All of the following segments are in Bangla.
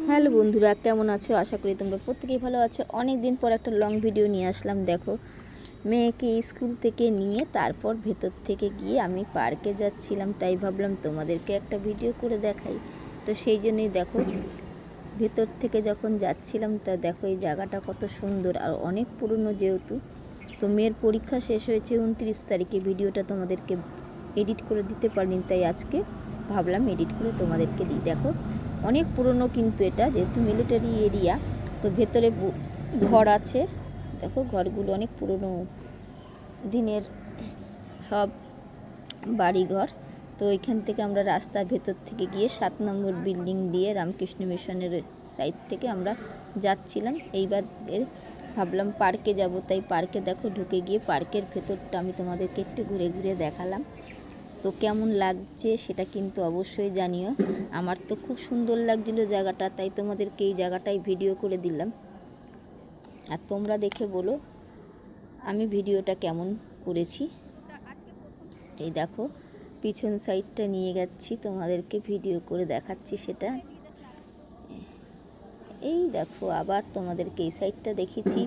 হ্যালো বন্ধুরা, কেমন আছো? আশা করি তোমরা প্রত্যেকেই ভালো আছো। অনেক দিন পর একটা লং ভিডিও নিয়ে আসলাম। দেখো, মেয়েকে স্কুল থেকে নিয়ে তারপর ভেতর থেকে গিয়ে আমি পার্কে যাচ্ছিলাম, তাই ভাবলাম তোমাদেরকে একটা ভিডিও করে দেখাই। তো সেই জন্যই দেখো, ভেতর থেকে যখন যাচ্ছিলাম তা দেখো এই জায়গাটা কত সুন্দর আর অনেক পুরনো যেহেতু। তো মেয়ের পরীক্ষা শেষ হয়েছে 29 তারিখে। ভিডিওটা তোমাদেরকে এডিট করে দিতে পারিনি, তাই আজকে ভাবলাম এডিট করে তোমাদেরকে দিই। দেখো, অনেক পুরনো কিন্তু এটা, যেহেতু মিলিটারি এরিয়া। তো ভেতরে ঘর আছে, দেখো ঘরগুলো অনেক পুরনো দিনের সব বাড়িঘর। তো এখান থেকে আমরা রাস্তার ভেতর থেকে গিয়ে 7 নম্বর বিল্ডিং দিয়ে রামকৃষ্ণ মিশনের সাইড থেকে আমরা যাচ্ছিলাম। এইবার ভাবলাম পার্কে যাব, তাই পার্কে দেখো ঢুকে গিয়ে পার্কের ভেতরটা আমি তোমাদেরকে একটু ঘুরে ঘুরে দেখালাম। তো কেমন লাগছে সেটা কিন্তু অবশ্যই জানিও। আমার তো খুব সুন্দর লাগছিল জায়গাটা, তাই তোমাদেরকে এই জায়গাটাই ভিডিও করে দিলাম। আর তোমরা দেখে বলো আমি ভিডিওটা কেমন করেছি। এই দেখো পিছন সাইডটা নিয়ে যাচ্ছি, তোমাদেরকে ভিডিও করে দেখাচ্ছি সেটা। এই দেখো আবার তোমাদেরকে এই সাইডটা দেখিয়েছি,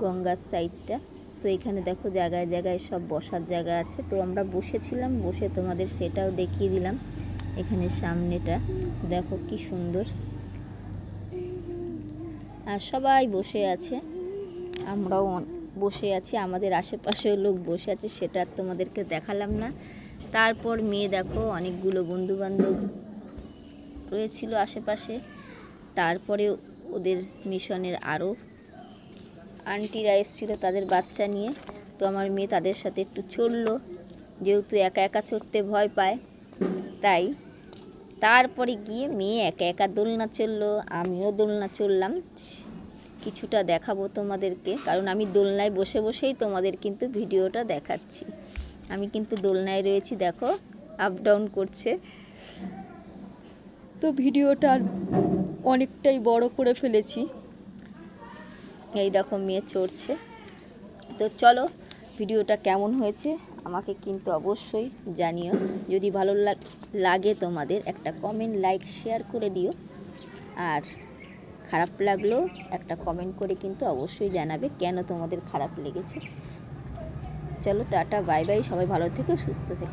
গঙ্গার সাইডটা। তো এখানে দেখো জায়গায় জায়গায় সব বসার জায়গা আছে। তো আমরা বসেছিলাম, বসে তোমাদের সেটাও দেখিয়ে দিলাম। এখানে সামনেটা দেখো কি সুন্দর, আর সবাই বসে আছে, আমরাও বসে আছি, আমাদের আশেপাশেও লোক বসে আছে, সেটা তোমাদেরকে দেখালাম না। তারপর মেয়ে দেখো অনেকগুলো বন্ধুবান্ধব রয়েছিল আশেপাশে। তারপরে ওদের মিশনের আরও আন্টিরা এসেছিলো তাদের বাচ্চা নিয়ে। তো আমার মেয়ে তাদের সাথে একটু চড়লো, যেহেতু একা একা চড়তে ভয় পায়, তাই তারপরে গিয়ে মেয়ে একা একা দোলনা চড়লো, আমিও দোলনা চড়লাম। কিছুটা দেখাবো তোমাদেরকে, কারণ আমি দোলনায় বসে বসেই তোমাদের কিন্তু ভিডিওটা দেখাচ্ছি। আমি কিন্তু দোলনায় রয়েছি, দেখো আপ ডাউন করছে। তো ভিডিওটা অনেকটাই বড় করে ফেলেছি। এই দেখো মেয়ে চড়ছে। তো চলো ভিডিওটা কেমন হয়েছে আমাকে কিন্তু অবশ্যই জানিও। যদি ভালো লাগে তোমাদের একটা কমেন্ট, লাইক, শেয়ার করে দিও। আর খারাপ লাগলেও একটা কমেন্ট করে কিন্তু অবশ্যই জানাবে কেন তোমাদের খারাপ লেগেছে। চলো টাটা, বাই বাই, সবাই ভালো থেকো, সুস্থ থেকো।